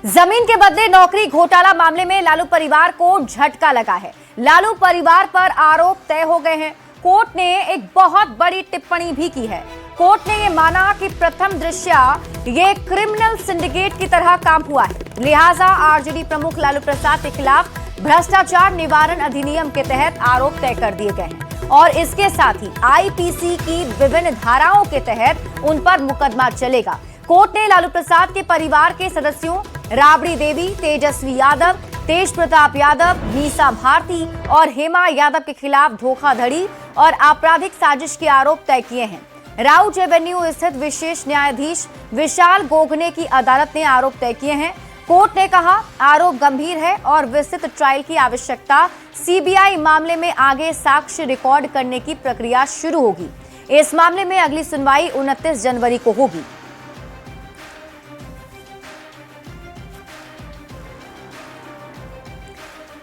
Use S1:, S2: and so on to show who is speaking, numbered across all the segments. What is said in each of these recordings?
S1: जमीन के बदले नौकरी घोटाला मामले में लालू परिवार को झटका लगा है। लालू परिवार पर आरोप तय हो गए हैं। कोर्ट ने एक बहुत बड़ी टिप्पणी भी की है। कोर्ट ने यह माना कि प्रथम दृष्टया ये क्रिमिनल सिंडिकेट की तरह काम हुआ है, लिहाजा आरजेडी प्रमुख लालू प्रसाद के खिलाफ भ्रष्टाचार निवारण अधिनियम के तहत आरोप तय कर दिए गए हैं और इसके साथ ही आईपीसी की विभिन्न धाराओं के तहत उन पर मुकदमा चलेगा। कोर्ट ने लालू प्रसाद के परिवार के सदस्यों राबड़ी देवी, तेजस्वी यादव, तेज प्रताप यादव, मीसा भारती और हेमा यादव के खिलाफ धोखाधड़ी और आपराधिक साजिश के आरोप तय किए हैं। राउज एवेन्यू स्थित विशेष न्यायाधीश विशाल गोगने की अदालत ने आरोप तय किए हैं। कोर्ट ने कहा आरोप गंभीर है और विस्तृत ट्रायल की आवश्यकता। सीबीआई मामले में आगे साक्ष्य रिकॉर्ड करने की प्रक्रिया शुरू होगी। इस मामले में अगली सुनवाई 29 जनवरी को होगी।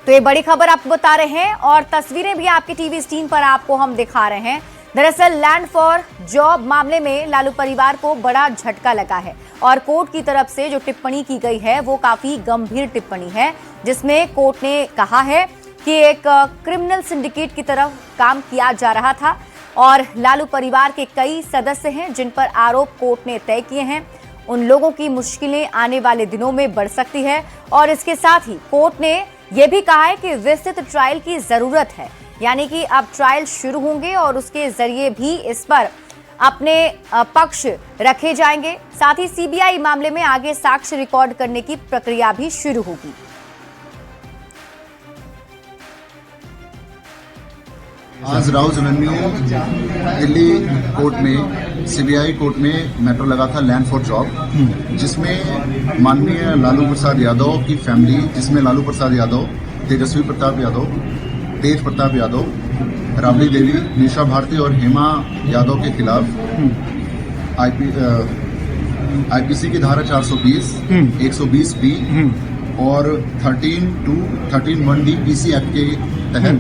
S1: तो ये बड़ी खबर आपको बता रहे हैं और तस्वीरें भी आपके टीवी स्क्रीन पर आपको हम दिखा रहे हैं। दरअसल लैंड फॉर जॉब मामले में लालू परिवार को बड़ा झटका लगा है और कोर्ट की तरफ से जो टिप्पणी की गई है वो काफी गंभीर टिप्पणी है, जिसमें कोर्ट ने कहा है कि एक क्रिमिनल सिंडिकेट की तरफ काम किया जा रहा था और लालू परिवार के कई सदस्य हैं जिन पर आरोप कोर्ट ने तय किए हैं। उन लोगों की मुश्किलें आने वाले दिनों में बढ़ सकती है और इसके साथ ही कोर्ट ने यह भी कहा है कि विस्तृत ट्रायल की जरूरत है, यानी कि अब ट्रायल शुरू होंगे और उसके जरिए भी इस पर अपने पक्ष रखे जाएंगे। साथ ही सीबीआई मामले में आगे साक्ष्य रिकॉर्ड करने की प्रक्रिया भी शुरू होगी।
S2: आज राउज एवेन्यू दिल्ली कोर्ट में, सीबीआई कोर्ट में मैटर लगा था लैंड फॉर जॉब, जिसमें माननीय लालू प्रसाद यादव की फैमिली, जिसमें लालू प्रसाद यादव, तेजस्वी प्रताप यादव, तेज प्रताप यादव, राबड़ी देवी, मीसा भारती और हेमा यादव के खिलाफ आईपीसी की धारा 420, 120 बी और 13(1) पीसी एक्ट के तहत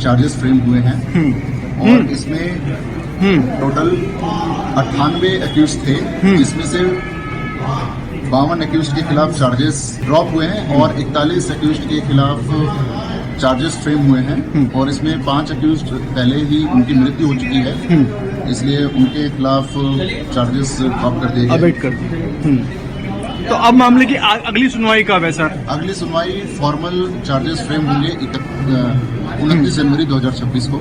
S2: चार्जेस फ्रेम हुए हैं और इसमें टोटल 98 अक्यूज थे, जिसमें से 52 अक्यूज के खिलाफ चार्जेस ड्रॉप हुए हैं और 41 अक्यूज के खिलाफ चार्जेस फ्रेम हुए हैं और इसमें 5 अक्यूज पहले ही उनकी मृत्यु हो चुकी है, इसलिए उनके खिलाफ चार्जेस ड्रॉप कर दिए गए।
S3: तो अब मामले की अगली सुनवाई कब है सर?
S2: अगली सुनवाई फॉर्मल चार्जेस फ्रेम होंगे 29 जनवरी 2026 को।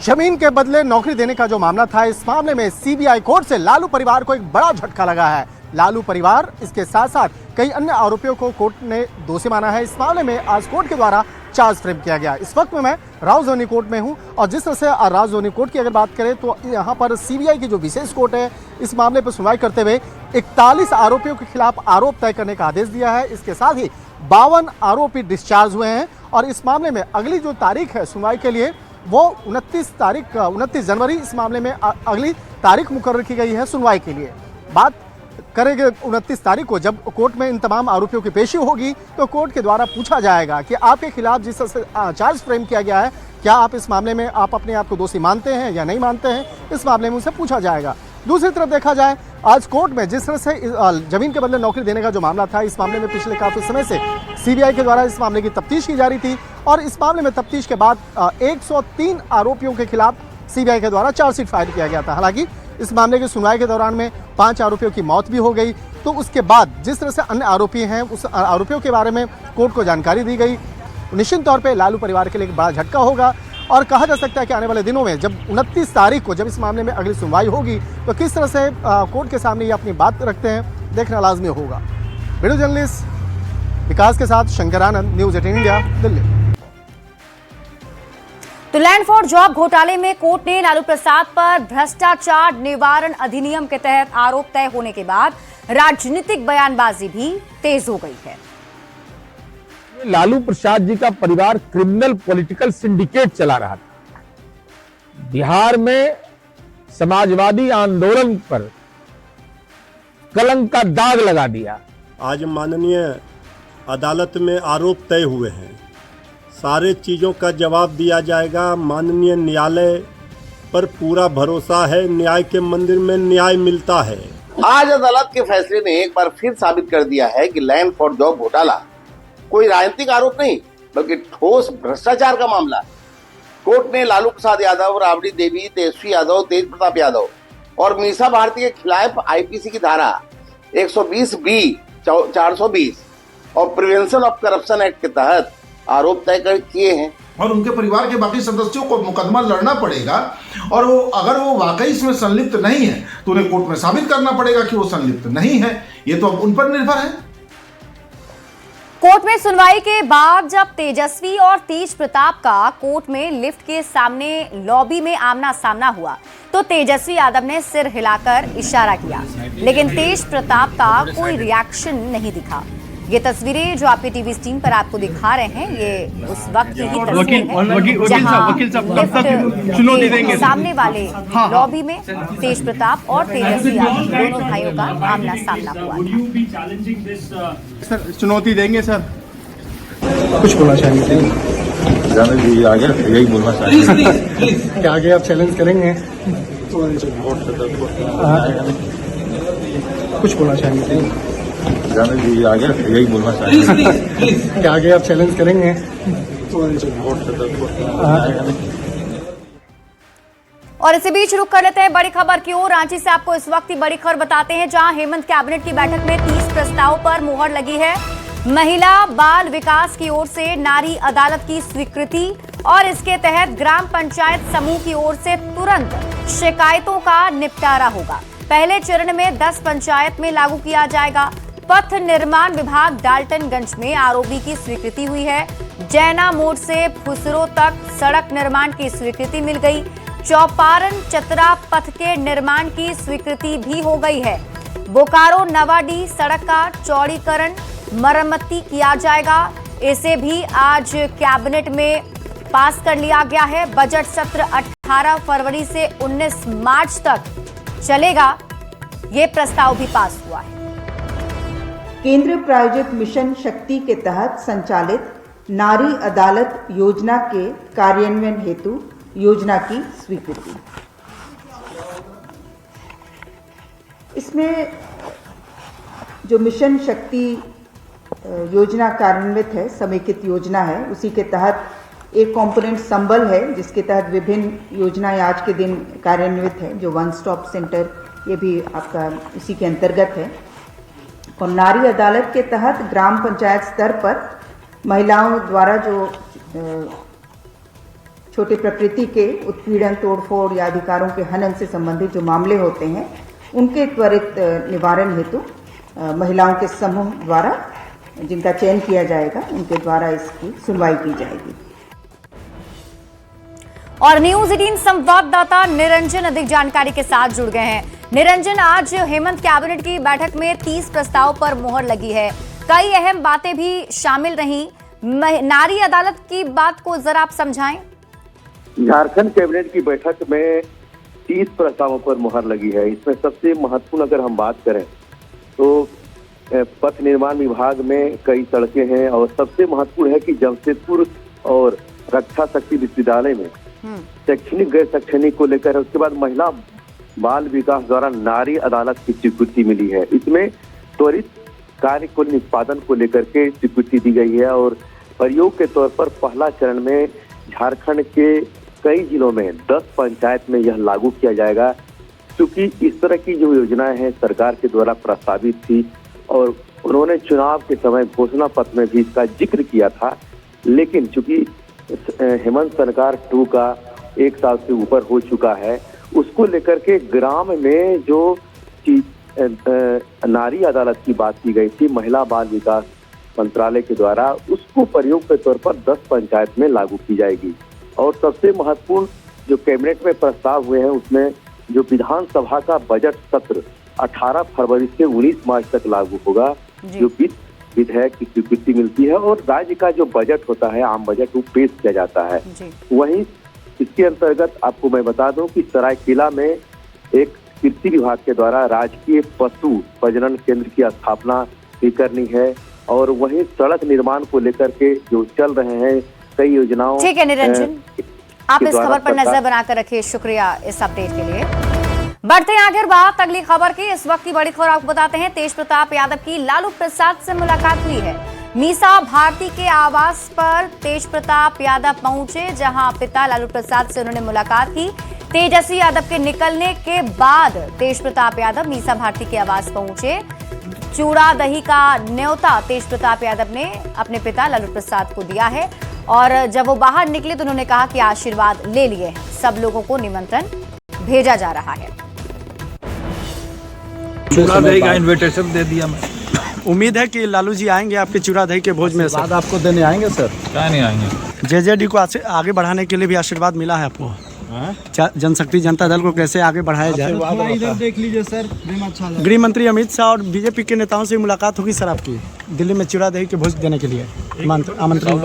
S4: जमीन के बदले नौकरी देने का जो मामला था, इस मामले में सीबीआई कोर्ट से लालू परिवार को एक बड़ा झटका लगा है। लालू परिवार इसके साथ साथ कई अन्य आरोपियों को कोर्ट ने दोषी माना है। इस मामले में आज कोर्ट के द्वारा चार्ज फ्रेम किया गया। इस वक्त में मैं राउज एवेन्यू कोर्ट में हूं और जिस तरह से राउज एवेन्यू कोर्ट की अगर बात करें तो यहां पर सीबीआई की जो विशेष कोर्ट है, इस मामले पर सुनवाई करते हुए 41 आरोपियों के खिलाफ आरोप तय करने का आदेश दिया है। इसके साथ ही 52 आरोपी डिस्चार्ज हुए हैं और इस मामले में अगली जो तारीख है सुनवाई के लिए वो 29 जनवरी इस मामले में अगली तारीख मुकर्रर की गई है सुनवाई के लिए। बात करेंगे 29 तारीख को, जब कोर्ट में इन तमाम आरोपियों की पेशी होगी तो कोर्ट के द्वारा पूछा जाएगा कि आपके खिलाफ जिस तरह से चार्ज फ्रेम किया गया है, क्या आप इस मामले में आप अपने आप को दोषी मानते हैं या नहीं मानते हैं, इस मामले में उनसे पूछा जाएगा। दूसरी तरफ देखा जाए, आज कोर्ट में जिस तरह से जमीन के बदले नौकरी देने का जो मामला था, इस मामले में पिछले काफी समय से सीबीआई के द्वारा इस मामले की तफ्तीश की जा रही थी और इस मामले में तफ्तीश के बाद 103 आरोपियों के खिलाफ सीबीआई के द्वारा चार्जशीट फाइल किया गया था। हालांकि इस मामले की सुनवाई के दौरान में 5 आरोपियों की मौत भी हो गई। तो उसके बाद जिस तरह से अन्य आरोपी हैं, उस आरोपियों के बारे में कोर्ट को जानकारी दी गई। निश्चित तौर पे लालू परिवार के लिए एक बड़ा झटका होगा और कहा जा सकता है कि आने वाले दिनों में जब 29 तारीख को जब इस मामले में अगली सुनवाई होगी तो किस तरह से कोर्ट के सामने ये अपनी बात रखते हैं, देखना लाजमी होगा। वीडियो जर्नलिस्ट विकास के साथ शंकर आनंद, न्यूज़ 18 इंडिया, दिल्ली।
S1: तो लैंड फॉर जॉब घोटाले में कोर्ट ने लालू प्रसाद पर भ्रष्टाचार निवारण अधिनियम के तहत आरोप तय होने के बाद राजनीतिक बयानबाजी भी तेज हो गई है।
S5: लालू प्रसाद जी का परिवार क्रिमिनल पॉलिटिकल सिंडिकेट चला रहा था। बिहार में समाजवादी आंदोलन पर कलंक का दाग लगा दिया।
S6: आज माननीय अदालत में आरोप तय हुए हैं, सारे चीज़ों का जवाब दिया जाएगा। माननीय न्यायालय पर पूरा भरोसा है, न्याय के मंदिर में न्याय मिलता है।
S7: आज अदालत के फैसले ने एक बार फिर साबित कर दिया है कि लैंड फॉर जॉब घोटाला कोई राजनीतिक आरोप नहीं बल्कि ठोस भ्रष्टाचार का मामला। कोर्ट ने लालू प्रसाद यादव, राबड़ी देवी, तेजस्वी यादव, तेज प्रताप यादव और मीसा भारती के खिलाफ आईपीसी की धारा 120B, 420 और प्रिवेंशन ऑफ करप्शन एक्ट के तहत आरोप तय किए हैं
S8: और उनके परिवार के बाकी सदस्यों को मुकदमा लड़ना पड़ेगा और वो अगर वो वाकई इसमें संलिप्त नहीं है तो उन्हें कोर्ट में साबित करना पड़ेगा कि वो संलिप्त नहीं है। ये तो अब उन पर निर्भर है।
S1: कोर्ट में सुनवाई के बाद जब तेजस्वी और तेज प्रताप का कोर्ट में लिफ्ट के सामने लॉबी में आमना सामना हुआ तो तेजस्वी यादव ने सिर हिलाकर इशारा किया, लेकिन तेज प्रताप का कोई रिएक्शन नहीं दिखा। ये तस्वीरें जो आपके टीवी स्क्रीन पर आपको दिखा रहे हैं, ये उस वक्त की ही तस्वीर है जहां
S3: चुनौती देंगे
S1: सामने वाले लॉबी में तेज प्रताप और तेजस्वी यादव दोनों भाइयों का आमना सामना हुआ था।
S3: सर चुनौती देंगे सर,
S4: कुछ बोलना चाहेंगे?
S2: आगे यही बोलना चाहिए।
S4: क्या आगे आप चैलेंज करेंगे? कुछ बोलना चाहेंगे?
S2: आगे यही बोलना चाहिए।
S4: क्या आगे आप चैलेंज करेंगे?
S1: और इसी बीच रुक कर लेते हैं बड़ी खबर की ओर। रांची से आपको इस वक्त ही बड़ी खबर बताते हैं जहां हेमंत कैबिनेट की बैठक में 30 प्रस्ताव पर मुहर लगी है। महिला बाल विकास की ओर से नारी अदालत की स्वीकृति और इसके तहत ग्राम पंचायत समूह की ओर से तुरंत शिकायतों का निपटारा होगा। पहले चरण में 10 पंचायत में लागू किया जाएगा। पथ निर्माण विभाग डाल्टनगंज में आरओबी की स्वीकृति हुई है। जैना मोड़ से फुसरो तक सड़क निर्माण की स्वीकृति मिल गई। चौपारण चतरा पथ के निर्माण की स्वीकृति भी हो गई है। बोकारो नवाडी सड़क का चौड़ीकरण मरम्मती किया जाएगा। इसे भी आज कैबिनेट में पास कर लिया गया है। बजट सत्र 18 फरवरी से 19 मार्च तक चलेगा। ये प्रस्ताव भी पास हुआ है।
S9: केंद्र प्रायोजित मिशन शक्ति के तहत संचालित नारी अदालत योजना के कार्यान्वयन हेतु योजना की स्वीकृति। इसमें जो मिशन शक्ति योजना कार्यान्वित है, समेकित योजना है, उसी के तहत एक कंपोनेंट संबल है जिसके तहत विभिन्न योजनाएं आज के दिन कार्यान्वित है, जो वन स्टॉप सेंटर, ये भी आपका इसी के अंतर्गत है। और नारी अदालत के तहत ग्राम पंचायत स्तर पर महिलाओं द्वारा जो छोटे प्रकृति के उत्पीड़न, तोड़फोड़ या अधिकारों के हनन से संबंधित जो मामले होते हैं, उनके त्वरित निवारण हेतु महिलाओं के समूह द्वारा जिनका चयन किया जाएगा, उनके द्वारा इसकी सुनवाई की जाएगी।
S1: और न्यूज़ 18 संवाददाता निरंजन अधिक जानकारी के साथ जुड़ गए हैं। निरंजन, आज हेमंत कैबिनेट की बैठक में 30 प्रस्ताव पर मुहर लगी है। कई अहम बातें भी शामिल रहीं। नारी अदालत की बात को जरा आप समझाएं।
S10: झारखंड कैबिनेट की बैठक में 30 प्रस्तावों पर मुहर लगी है। इसमें सबसे महत्वपूर्ण अगर हम बात करें तो पथ निर्माण विभाग में कई सड़कें हैं और सबसे महत्वपूर्ण है कि जमशेदपुर और रक्षा शक्ति विश्वविद्यालय में शैक्षणिक गैर शैक्षणिक को लेकर, उसके बाद महिला बाल विकास द्वारा नारी अदालत की स्वीकृति मिली है। इसमें त्वरित कार्य को निष्पादन को लेकर के स्वीकृति दी गई है और प्रयोग के तौर पर पहला चरण में झारखंड के कई जिलों में 10 पंचायत में यह लागू किया जाएगा। क्योंकि इस तरह की जो योजनाएं हैं सरकार के द्वारा प्रस्तावित थी और उन्होंने चुनाव के समय घोषणा पत्र में भी इसका जिक्र किया था, लेकिन चूंकि हेमंत सरकार 2 का 1 साल से ऊपर हो चुका है, उसको लेकर के ग्राम में जो नारी अदालत की बात की गई थी महिला बाल विकास मंत्रालय के द्वारा, उसको प्रयोग के तौर पर 10 पंचायत में लागू की जाएगी। और सबसे महत्वपूर्ण जो कैबिनेट में प्रस्ताव हुए हैं उसमें जो विधानसभा का बजट सत्र 18 फरवरी से 19 मार्च तक लागू होगा, जो विधेयक की स्वीकृति मिलती है और राज्य का जो बजट होता है आम बजट, वो पेश किया जाता है। वहीं इसके अंतर्गत आपको मैं बता दूं कि सरायकेला में एक कृषि विभाग के द्वारा राजकीय पशु प्रजनन केंद्र की स्थापना भी करनी है और वहीं सड़क निर्माण को लेकर के जो चल रहे हैं कई योजनाओं।
S1: ठीक है निरंजन, आप इस खबर पर नजर बनाकर रखिए। शुक्रिया इस अपडेट के लिए। बढ़ते हैं आगे बात अगली खबर की। इस वक्त की बड़ी खबर आपको बताते हैं। तेज प्रताप यादव की लालू प्रसाद से मुलाकात हुई है। मीसा भारती के आवास पर तेज प्रताप यादव पहुंचे, जहां पिता लालू प्रसाद से उन्होंने मुलाकात की। तेजस्वी यादव के निकलने के बाद तेज प्रताप यादव मीसा भारती के आवास पहुंचे। चूड़ा दही का न्योता तेज प्रताप यादव ने अपने पिता लालू प्रसाद को दिया है और जब वो बाहर निकले तो उन्होंने कहा कि आशीर्वाद ले लिए हैं। सब लोगों को निमंत्रण भेजा जा रहा है।
S3: चूड़ा दही का इनविटेशन दे दिया मैं। उम्मीद है कि लालू जी आएंगे आपके चूड़ा दही के भोज में।
S11: बाद आपको देने आएंगे सर?
S3: क्या नहीं आएंगे।
S11: जेजेडी को आगे बढ़ाने के लिए भी आशीर्वाद मिला है आपको? जनशक्ति जनता दल को कैसे आगे बढ़ाया जाए?
S3: इधर देख लीजिए सर,
S11: गृह मंत्री अमित शाह और बीजेपी के नेताओं से मुलाकात होगी सर आपकी दिल्ली में चूड़ा दही के भोज देने के लिए आमंत्रण।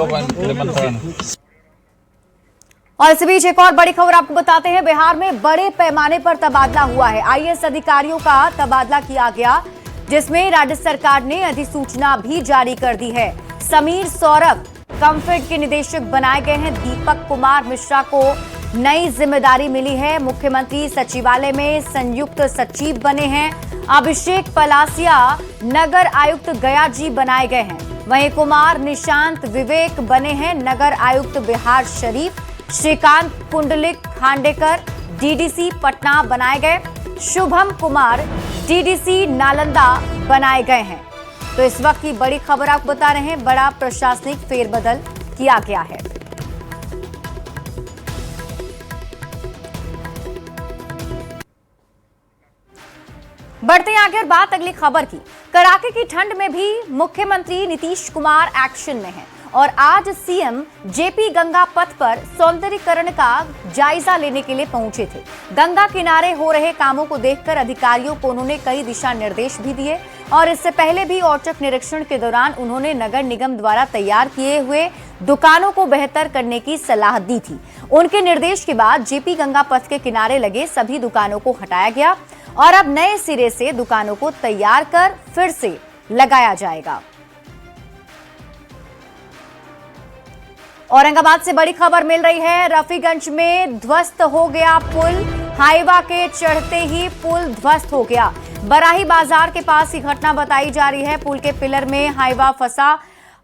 S1: और इस बीच एक और बड़ी खबर आपको बताते हैं। बिहार में बड़े पैमाने पर तबादला हुआ है। आईएएस अधिकारियों का तबादला किया गया, जिसमें राज्य सरकार ने अधिसूचना भी जारी कर दी है। समीर सौरभ कम्फेड के निदेशक बनाए गए हैं। दीपक कुमार मिश्रा को नई जिम्मेदारी मिली है। मुख्यमंत्री सचिवालय में संयुक्त सचिव बने हैं। अभिषेक पलासिया नगर आयुक्त गया जी बनाए गए हैं। वहीं कुमार निशांत विवेक बने हैं नगर आयुक्त बिहार शरीफ। श्रीकांत कुंडलिक खांडेकर डीडीसी पटना बनाए गए। शुभम कुमार डीडीसी नालंदा बनाए गए हैं। तो इस वक्त की बड़ी खबर आपको बता रहे हैं। बड़ा प्रशासनिक फेरबदल किया गया है। बढ़ते हैं आगे और बात अगली खबर की। कड़ाके की ठंड में भी मुख्यमंत्री नीतीश कुमार एक्शन में हैं और आज सीएम जेपी गंगा पथ पर सौंदर्यीकरण का जायजा लेने के लिए पहुंचे थे। गंगा किनारे हो रहे कामों को देखकर अधिकारियों को उन्होंने कई दिशा निर्देश भी दिए और इससे पहले भी औचक निरीक्षण के दौरान उन्होंने नगर निगम द्वारा तैयार किए हुए दुकानों को बेहतर करने की सलाह दी थी। उनके निर्देश के बाद जेपी गंगा पथ के किनारे लगे सभी दुकानों को हटाया गया और अब नए सिरे से दुकानों को तैयार कर फिर से लगाया जाएगा। औरंगाबाद से बड़ी खबर मिल रही है। रफीगंज में ध्वस्त हो गया पुल। हाईवा के चढ़ते ही पुल ध्वस्त हो गया। बराही बाजार के पास की घटना बताई जा रही है। पुल के पिलर में हाईवा फंसा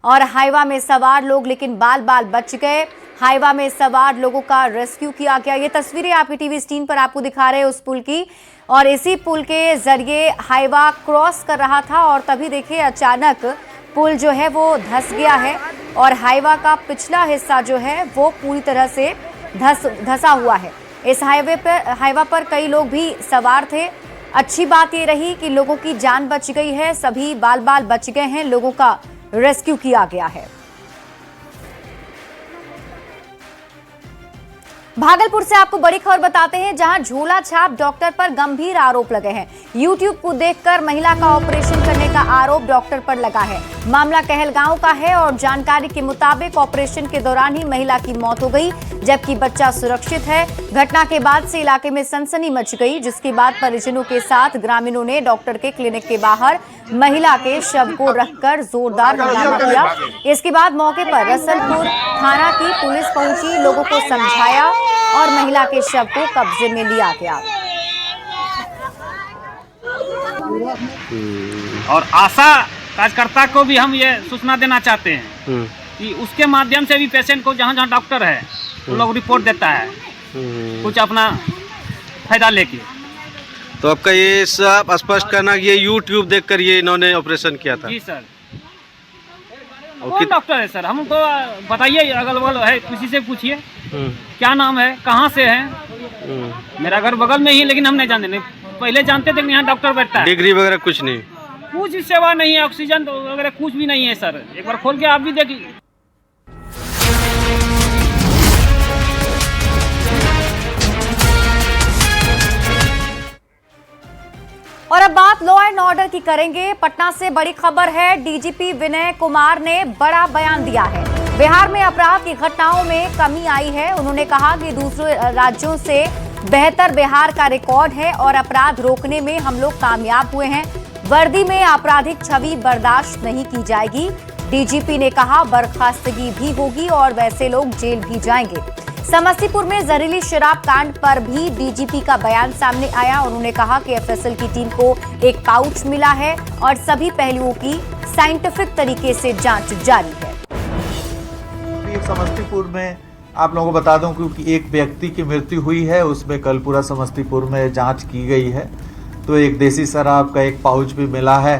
S1: और हाईवा में सवार लोग लेकिन बाल बाल बच गए। हाईवा में सवार लोगों का रेस्क्यू किया गया। ये तस्वीरें आपकी टीवी स्क्रीन पर आपको दिखा रहे हैं उस पुल की, और इसी पुल के जरिए हाईवा क्रॉस कर रहा था और तभी देखिए अचानक पुल जो है वो धंस गया है और हाईवा का पिछला हिस्सा जो है वो पूरी तरह से धंसा हुआ है। इस हाईवा पर कई लोग भी सवार थे। अच्छी बात ये रही कि लोगों की जान बच गई है, सभी बाल बाल बच गए हैं, लोगों का रेस्क्यू किया गया है। भागलपुर से आपको बड़ी खबर बताते हैं, जहां झोला छाप डॉक्टर पर गंभीर आरोप लगे हैं। यूट्यूब को देखकर महिला का ऑपरेशन करने का आरोप डॉक्टर पर लगा है। मामला कहलगांव का है और जानकारी के मुताबिक ऑपरेशन के दौरान ही महिला की मौत हो गई, जबकि बच्चा सुरक्षित है। घटना के बाद से इलाके में सनसनी मच गई, जिसके बाद परिजनों के साथ ग्रामीणों ने डॉक्टर के क्लिनिक के बाहर महिला के शव को रखकर जोरदार हंगामा किया। इसके बाद मौके पर रसलपुर थाना की पुलिस पहुंची, लोगों को समझाया और महिला के शव को कब्जे में लिया गया।
S12: और आशा कार्यकर्ता को भी हम ये सूचना देना चाहते हैं कि उसके माध्यम से भी पेशेंट को जहाँ जहाँ डॉक्टर है वो लोग रिपोर्ट देता है कुछ अपना फायदा लेके।
S13: तो आपका ये सब स्पष्ट करना कि ये यूट्यूब देखकर ये इन्होंने ऑपरेशन किया था?
S12: जी सर। कौन डॉक्टर है सर? हमको बताइए, अगल बगल है किसी से पूछिए क्या नाम है, कहाँ से है। मेरा घर बगल में ही, लेकिन हम नहीं जानते। पहले जानते थे कि यहाँ डॉक्टर बैठता है।
S13: डिग्री वगैरह कुछ नहीं?
S12: कुछ सेवा नहीं है, ऑक्सीजन वगैरह कुछ भी नहीं है सर। एक बार खोल के आप भी देखिए।
S1: और अब बात लॉ एंड ऑर्डर की करेंगे। पटना से बड़ी खबर है। डीजीपी विनय कुमार ने बड़ा बयान दिया है। बिहार में अपराध की घटनाओं में कमी आई है। उन्होंने कहा कि दूसरे राज्यों से बेहतर बिहार का रिकॉर्ड है और अपराध रोकने में हम लोग कामयाब हुए हैं। वर्दी में आपराधिक छवि बर्दाश्त नहीं की जाएगी। डीजीपी ने कहा बर्खास्तगी भी होगी और वैसे लोग जेल भी जाएंगे। समस्तीपुर में जहरीली शराब कांड पर भी डीजीपी का बयान सामने आया। उन्होंने कहा कि एफएसएल की टीम को एक पाउच मिला है और सभी पहलुओं की साइंटिफिक तरीके से जांच जारी है।
S14: समस्तीपुर में आप लोगों को बता दूं क्योंकि एक व्यक्ति की मृत्यु हुई है, उसमें कल पूरा समस्तीपुर में जांच की गई है। तो एक देसी शराब का एक पाउच भी मिला है,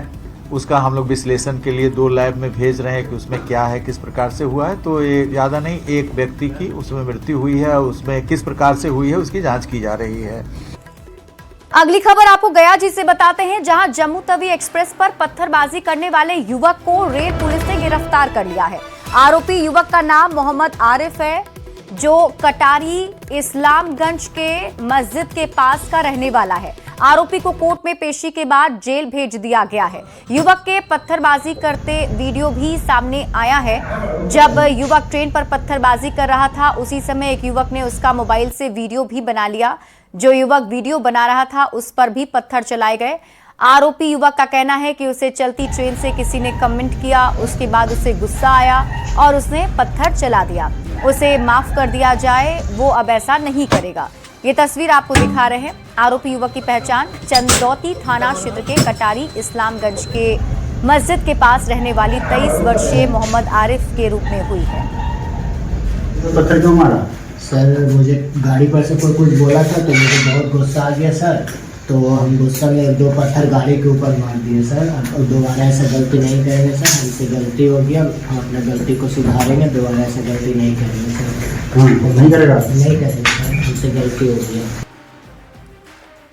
S14: उसका हम लोग विश्लेषण के लिए 2 लैब में भेज रहे हैं कि उसमें क्या है, किस प्रकार से हुआ है। तो ये ज़्यादा नहीं, एक व्यक्ति की उसमें मृत्यु हुई है, उसमें किस प्रकार से हुई है उसकी जांच की जा रही है।
S1: अगली खबर आपको गया जी से बताते हैं, जहां जम्मू तवी एक्सप्रेस पर पत्थरबाजी करने वाले युवक को रेल पुलिस ने गिरफ्तार कर लिया है। आरोपी युवक का नाम मोहम्मद आरिफ है, जो कटारी इस्लामगंज के मस्जिद के पास का रहने वाला है। आरोपी को कोर्ट में पेशी के बाद जेल भेज दिया गया है। युवक के पत्थरबाजी करते वीडियो भी सामने आया है। जब युवक ट्रेन पर पत्थरबाजी कर रहा था, उसी समय एक युवक ने उसका मोबाइल से वीडियो भी बना लिया। जो युवक वीडियो बना रहा था उस पर भी पत्थर चलाए गए। आरोपी युवक का कहना है कि उसे चलती ट्रेन से किसी ने कमेंट किया, उसके बाद उसे गुस्सा आया और उसने पत्थर चला दिया। उसे माफ कर दिया जाए, वो अब ऐसा नहीं करेगा। ये तस्वीर आपको दिखा रहे हैं। आरोपी युवक की पहचान चंदौती थाना क्षेत्र के कटारी इस्लामगंज के मस्जिद के पास रहने वाली 23 वर्षीय मोहम्मद आरिफ के रूप में हुई है।
S15: पत्थर क्यों मारा? सर मुझे गाड़ी पर से कोई कुछ बोला था तो मुझे बहुत गुस्सा आ गया सर, तो हम गुस्सा में 2 पत्थर गाड़ी के ऊपर मार दिए सर। अब दोबारा ऐसा गलती नहीं करेंगे सर, हमसे गलती हो गया, हम अपना गलती को सुधारेंगे, दोबारा ऐसा गलती नहीं करेंगे सर। नहीं करेगा? नहीं करेंगे सर, हमसे गलती हो गया।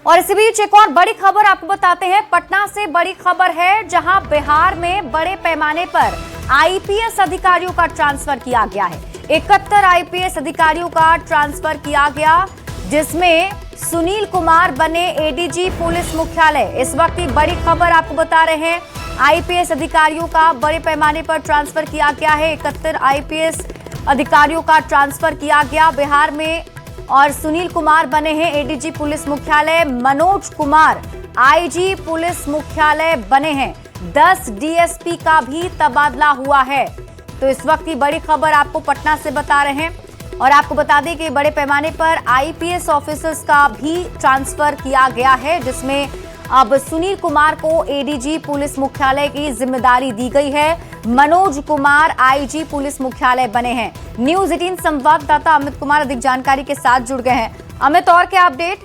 S1: और इसी बीच एक और बड़ी खबर आपको बताते हैं। पटना से बड़ी खबर है, जहां बिहार में बड़े पैमाने पर आईपीएस अधिकारियों का ट्रांसफर किया गया है। 71 आईपीएस अधिकारियों का ट्रांसफर किया गया, जिसमें सुनील कुमार बने एडीजी पुलिस मुख्यालय। इस वक्त की बड़ी खबर आपको बता रहे हैं, आईपीएस अधिकारियों का बड़े पैमाने पर ट्रांसफर किया गया है। 71 आईपीएस अधिकारियों का ट्रांसफर किया गया बिहार में, और सुनील कुमार बने हैं एडीजी पुलिस मुख्यालय। मनोज कुमार आईजी पुलिस मुख्यालय बने हैं। 10 डीएसपी का भी तबादला हुआ है। तो इस वक्त की बड़ी खबर आपको पटना से बता रहे हैं। और आपको बता दें कि बड़े पैमाने पर आईपीएस ऑफिसर्स का भी ट्रांसफर किया गया है, जिसमें अब सुनील कुमार को एडीजी पुलिस मुख्यालय की जिम्मेदारी दी गई है। मनोज कुमार आईजी पुलिस मुख्यालय बने हैं। न्यूज़ 18 संवाददाता अमित कुमार अधिक जानकारी के साथ जुड़ गए हैं। अमित, और क्या अपडेट?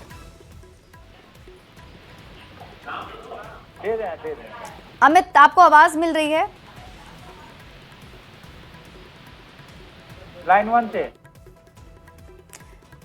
S1: अमित, आपको आवाज मिल रही है?
S16: लाइन 1 से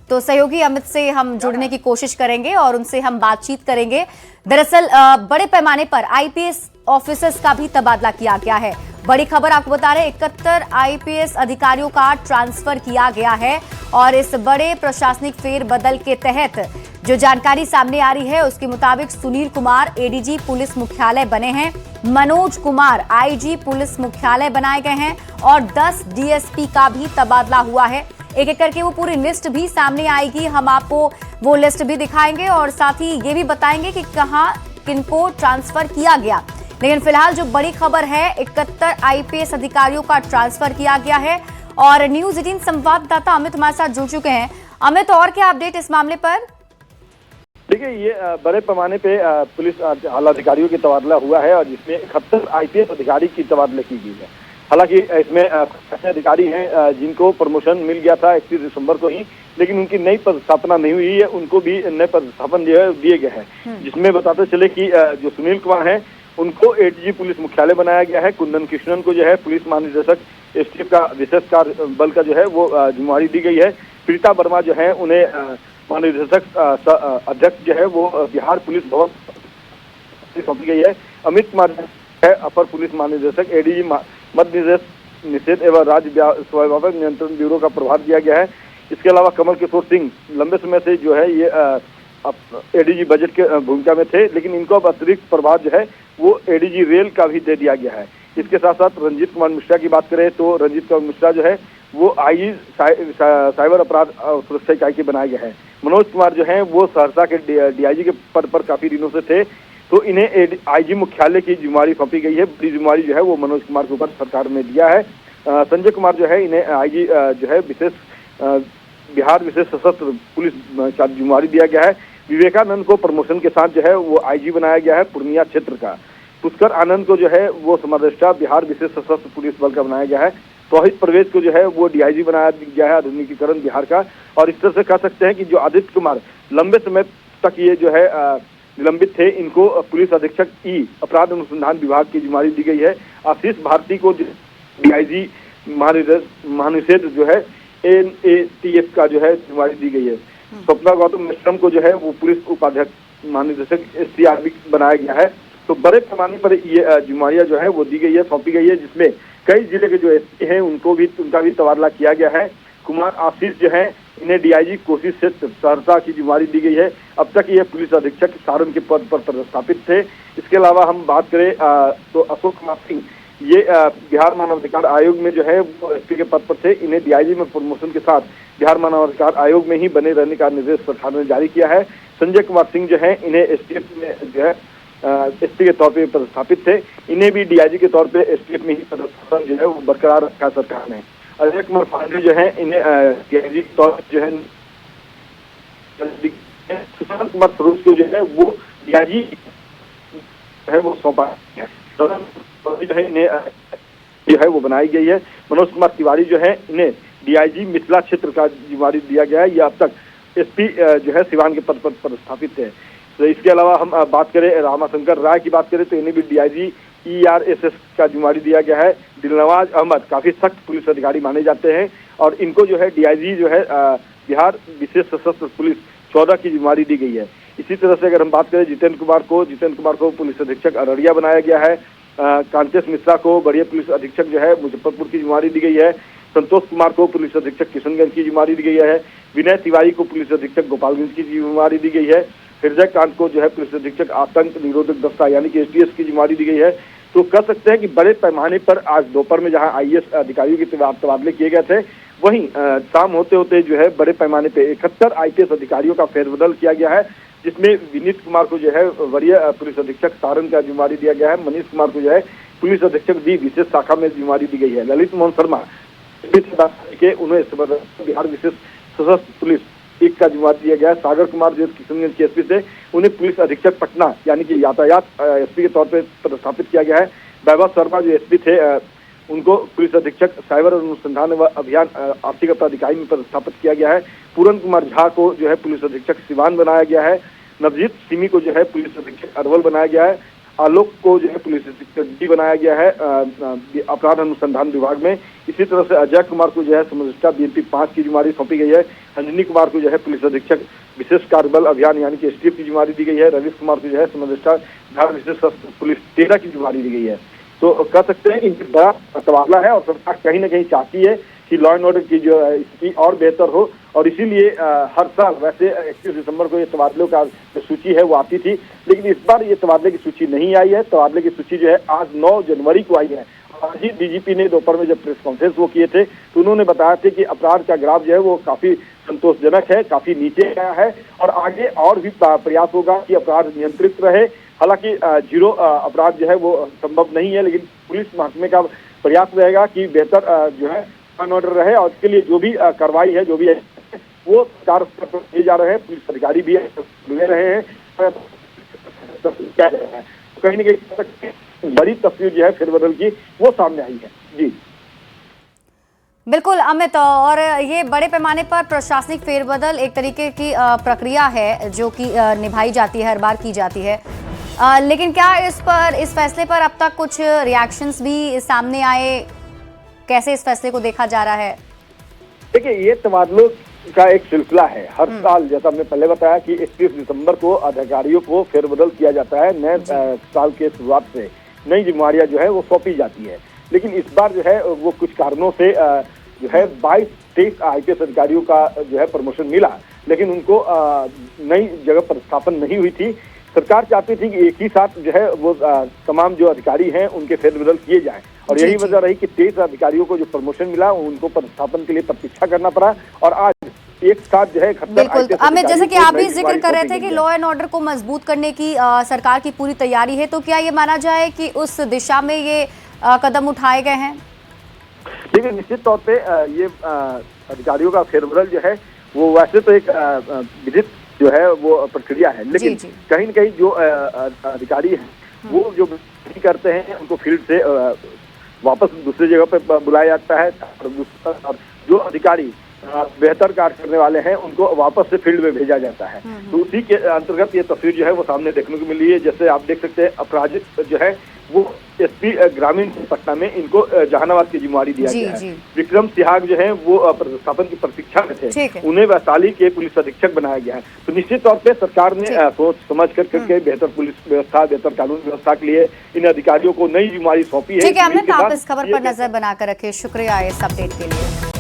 S1: तो सहयोगी अमित से हम जुड़ने की कोशिश करेंगे और उनसे हम बातचीत करेंगे। दरअसल बड़े पैमाने पर आईपीएस ऑफिसर्स का भी तबादला किया गया है। बड़ी खबर आपको बता रहे हैं, 71 आईपीएस अधिकारियों का ट्रांसफर किया गया है। और इस बड़े प्रशासनिक फेरबदल के तहत जो जानकारी सामने आ रही है, उसके मुताबिक सुनील कुमार एडीजी पुलिस मुख्यालय बने हैं, मनोज कुमार आईजी पुलिस मुख्यालय बनाए गए हैं और 10 डीएसपी का भी तबादला हुआ है। एक एक करके वो पूरी लिस्ट भी सामने आएगी, हम आपको वो लिस्ट भी दिखाएंगे और साथ ही ये भी बताएंगे कि कहां किनको ट्रांसफर किया गया। लेकिन फिलहाल जो बड़ी खबर है, 71 आईपीएस अधिकारियों का ट्रांसफर किया गया है। और न्यूज़ 18 संवाददाता अमित हमारे साथ जुड़ चुके हैं। अमित, और क्या अपडेट इस मामले पर?
S16: देखिए, ये बड़े पैमाने पे पुलिस आला अधिकारियों की तबादला हुआ है और जिसमें 71 आईपीएस अधिकारी की तबादला की गई है। हालांकि इसमें ऐसे अधिकारी हैं जिनको प्रमोशन मिल गया था 31 दिसंबर को ही, लेकिन उनकी नई पदस्थापना नहीं हुई है, उनको भी नए पदस्थापन जो है दिए गए हैं। जिसमें बताते चले कि जो सुनील कुमार हैं उनको एडीजी पुलिस मुख्यालय बनाया गया है। कुंदन कृष्णन को जो है पुलिस महानिदेशक एसटीएफ का विशेष कार्य बल का जो है वो जिम्मेवारी दी गई है। प्रीता वर्मा जो है उन्हें महानिदेशक अध्यक्ष जो है वो बिहार पुलिस भवन सौंपी गई है। अमित कुमार है अपर पुलिस महानिदेशक एडीजी मद्य निषेध एवं राज्य स्वास्थ्य नियंत्रण ब्यूरो का प्रभार दिया गया है। इसके अलावा कमल किशोर सिंह लंबे समय से जो है ये एडीजी बजट के भूमिका में थे, लेकिन इनको अब अतिरिक्त प्रभार जो है वो एडीजी रेल का भी दे दिया गया है। इसके साथ साथ रंजीत कुमार मिश्रा की बात करें तो रंजीत कुमार मिश्रा जो है वो आईजी साइबर अपराध सुरक्षा इकाई के बनाया गया है। मनोज कुमार जो है वो सहरसा के डीआईजी के पद पर काफी दिनों से थे, तो इन्हें आईजी मुख्यालय की जिम्मेवारी सौंपी गई है। बड़ी जिम्मेवारी जो है वो मनोज कुमार के ऊपर सरकार ने दिया है। संजय कुमार जो है इन्हें आईजी जो है विशेष बिहार विशेष सशस्त्र पुलिस का जिम्मेवारी दिया गया है। विवेकानंद को प्रमोशन के साथ जो है वो आईजी बनाया गया है पूर्णिया क्षेत्र का। पुष्कर आनंद को जो है वो समादेष्टा बिहार विशेष सशस्त्र पुलिस बल का बनाया गया है। तौहिद परवेज को जो है वो डीआईजी बनाया गया है आधुनिकीकरण बिहार का। और इस तरह से कह सकते हैं कि जो आदित्य कुमार लंबे समय तक ये जो है निलंबित थे, इनको पुलिस अधीक्षक ई अपराध अनुसंधान विभाग की जिम्मेदारी दी गई है। आशीष भारती को डीआईजी महानिदेशक जो है NATF का जो है जिम्मेदारी दी गई है। स्वप्ना गौतम मिश्रम को जो है वो पुलिस उपाध्यक्ष महानिदेशक SCRB बनाया गया है। तो बड़े पैमाने पर ये जिम्मेदारियां जो है वो दी गई है, सौंपी गई है, जिसमें कई जिले के जो एसपी हैं उनका भी तबादला किया गया है। कुमार आशीष जो है इन्हें डीआईजी कोशिश से सहरसा की जिम्मेदारी दी गई है। अब तक ये पुलिस अधीक्षक सारण के पद पर पदस्थापित थे। इसके अलावा हम बात करें तो अशोक कुमार सिंह ये बिहार मानवाधिकार आयोग में जो है वो एसपी के पद पर थे। इन्हें डीआईजी में प्रमोशन के साथ बिहार मानवाधिकार आयोग में ही बने रहने का निर्देश सरकार ने जारी किया है। संजय कुमार सिंह जो है इन्हें एसटीएफ में जो है एसपी के तौर पे पदस्थापित थे। इन्हें भी डीआईजी के तौर पे एसटीएफ में ही पदस्थापन जो है वो बरकरार रखा सरकार ने। अजय कुमार पांडे जो है इन्हें डीआईजी के तौर पर जो है सुशांत कुमार सरोज को जो है वो डीआईजी है वो सौंपा है। जो है इन्हें जो है वो बनाई गई है। मनोज कुमार तिवारी जो है इन्हें डीआईजी मिथिला क्षेत्र का जिम्मेदारी दिया गया है। ये अब तक एसपी जो है सिवान के पद पर पदस्थापित है। तो इसके अलावा हम बात करें रामाशंकर राय की बात करें तो इन्हें भी डीआईजी ERSS का जिम्मेदारी दिया गया है। दिलनवाज अहमद काफी सख्त पुलिस अधिकारी माने जाते हैं और इनको जो है डीआईजी जो है बिहार विशेष सशस्त्र पुलिस 14 की जिम्मेदारी दी गई है। इसी तरह से अगर हम बात करें जितेंद्र कुमार को पुलिस अधीक्षक अररिया बनाया गया है। कांतेश मिश्रा को बढ़िया पुलिस अधीक्षक जो है मुजफ्फरपुर की जिम्मेदारी दी गई है। संतोष कुमार को पुलिस अधीक्षक किशनगंज की जिम्मेदारी दी गई है। विनय तिवारी को पुलिस अधीक्षक गोपालगंज की जिम्मेदारी दी गई है। हृदय कांत को जो है पुलिस अधीक्षक आतंक निरोधक दस्ता यानी कि STS की जिम्मेदारी दी गई है। तो कह सकते हैं कि बड़े पैमाने पर आज दोपहर में जहां IAS अधिकारियों के तबादले किए गए थे, वहीं शाम होते होते जो है बड़े पैमाने पे 71 IPS अधिकारियों का फेरबदल किया गया है, जिसमें विनीत कुमार को जो है वरीय पुलिस अधीक्षक सारण का जिम्मेदारी दिया गया है। मनीष कुमार को जो है पुलिस अधीक्षक भी विशेष शाखा में जिम्मेदारी दी गई है। ललित मोहन शर्मा के उन्हें बिहार विशेष सशस्त्र पुलिस 1 का जिम्मेदारी दिया गया है। सागर कुमार जो किशनगंज के एसपी थे उन्हें पुलिस अधीक्षक पटना यानी कि यातायात एसपी के तौर पर पदस्थापित किया गया है। वैभव शर्मा जो एसपी थे उनको पुलिस अधीक्षक साइबर अनुसंधान व अभियान आर्थिक अपराध इकाई में पदस्थापित किया गया है। पूरन कुमार झा को जो है पुलिस अधीक्षक सिवान बनाया गया है। नवजीत सिमी को जो है पुलिस अधीक्षक अरवल बनाया गया है। आलोक को जो है पुलिस अधीक्षक डी बनाया गया है अपराध अनुसंधान विभाग में। इसी तरह से अजय कुमार को जो है समझौता BMP 5 की जिम्मेदारी सौंपी गई है। अंजनी कुमार को जो है पुलिस अधीक्षक विशेष कार्यबल अभियान यानी कि STF की जिम्मेदारी दी गई है। रवीश कुमार को जो है समझौता बिहार विशेष पुलिस 13 की जिम्मेदारी दी गई है। तो कह सकते हैं कि बड़ा तबादला है और सरकार कहीं ना कहीं चाहती है कि लॉ एंड ऑर्डर की जो स्थिति और बेहतर हो और इसीलिए हर साल वैसे 21 दिसंबर को ये तबादलों का जो सूची है वो आती थी, लेकिन इस बार ये तबादले की सूची नहीं आई है। तबादले की सूची जो है आज 9 जनवरी को आई है। आज ही DGP ने दोपहर में जब प्रेस कॉन्फ्रेंस वो किए थे तो उन्होंने बताया था कि अपराध का ग्राफ जो है वो काफी संतोषजनक है, काफी नीचे गया है और आगे और भी प्रयास होगा कि अपराध नियंत्रित रहे। हालांकि 0 अपराध जो है वो संभव नहीं है, लेकिन पुलिस महकमे का प्रयास रहेगा कि बेहतर जो है ऑर्डर रहे और इसके लिए जो भी कार्रवाई है जो भी है वो सरकार स्तर पर किए जा रहे हैं। पुलिस अधिकारी भी ले रहे हैं कहीं न कहीं बड़ी तस्वीर जो है फेरबदल की वो सामने आई है। जी
S1: बिल्कुल अमित, और ये बड़े पैमाने पर प्रशासनिक फेरबदल एक तरीके की प्रक्रिया है जो कि निभाई जाती है, हर बार की जाती है, लेकिन क्या इस फैसले पर अब तक कुछ रिएक्शंस भी सामने आए? कैसे इस फैसले को देखा जा रहा है?
S16: देखिए ये तबादलों का एक सिलसिला है। हर साल जैसा हमने पहले बताया कि 31 दिसंबर को अधिकारियों को फेरबदल किया जाता है। नए साल के शुरुआत से नई जिम्मेदारियां जो है वो सौंपी जाती है, लेकिन इस बार जो है वो कुछ कारणों से जो है 22-23 IPS अधिकारियों का जो है प्रमोशन मिला, लेकिन उनको नई जगह पर स्थापन नहीं हुई थी। सरकार चाहती थी कि एक ही साथ जो है वो तमाम जो अधिकारी हैं उनके फेरबदल किए जाएं और यही वजह रही कि 23 अधिकारियों को जो प्रमोशन मिला उनको पदस्थापन के लिए प्रतीक्षा करना पड़ा और आज एक साथ जो है।
S1: बिल्कुल अमित, जैसे कि आप भी जिक्र कर रहे थे कि लॉ एंड ऑर्डर को मजबूत करने की सरकार की पूरी तैयारी है, तो क्या ये माना जाए कि उस दिशा में ये कदम उठाए गए हैं?
S16: देखिए निश्चित तौर पे ये अधिकारियों का फेरबदल जो है वो वैसे तो एक विधिक जो है वो प्रक्रिया है, लेकिन कहीं न कहीं जो अधिकारी हैं वो जो करते हैं उनको फील्ड से वापस दूसरी जगह पे बुलाया जाता है, और जो अधिकारी बेहतर कार्य करने वाले हैं उनको वापस से फील्ड में भेजा जाता है। तो उसी के अंतर्गत ये तस्वीर जो है वो सामने देखने को मिली है। जैसे आप देख सकते हैं अपराजित जो है वो एसपी ग्रामीण पटना में इनको जहानाबाद की जिम्मेवारी दिया गया है। विक्रम सिहाग जो है वो प्रतिस्थापन की प्रतीक्षा में थे, उन्हें वैशाली के पुलिस अधीक्षक बनाया गया है। तो निश्चित तौर पे सरकार ने सोच समझ करके बेहतर पुलिस व्यवस्था, बेहतर कानून व्यवस्था के लिए इन अधिकारियों को नई जिम्मेवारी सौंपी है।
S1: ठीक है अमित, आप इस खबर पर नजर बनाकर रखे, शुक्रिया इस अपडेट के लिए।